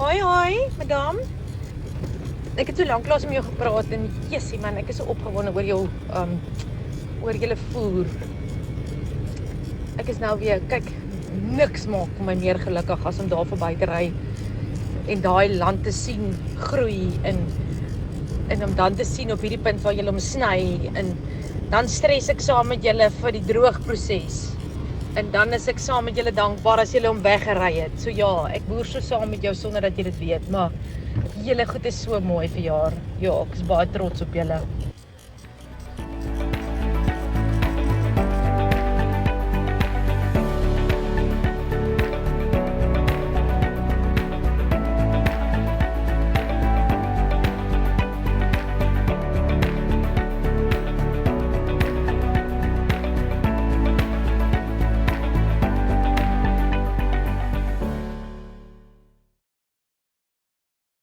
Hoi, madam. Ek het so lanklaas met jou gepraat en jessie man, ek is so opgewonde oor jou oor julle voer. Ek is nou weer, kyk, niks maak vir my meer gelukkig as om daar verby te ry en daai land te sien groei en om dan te sien op hierdie punt waar julle hom sny en dan stres ek saam met julle vir die droogproses. En dan is ek saam met julle dankbaar as julle hom weggery het. So ja, ek boer so saam met jou sonder dat jy dit weet, maar julle goed is so mooi vir jaar. Ja, ek is baie trots op julle.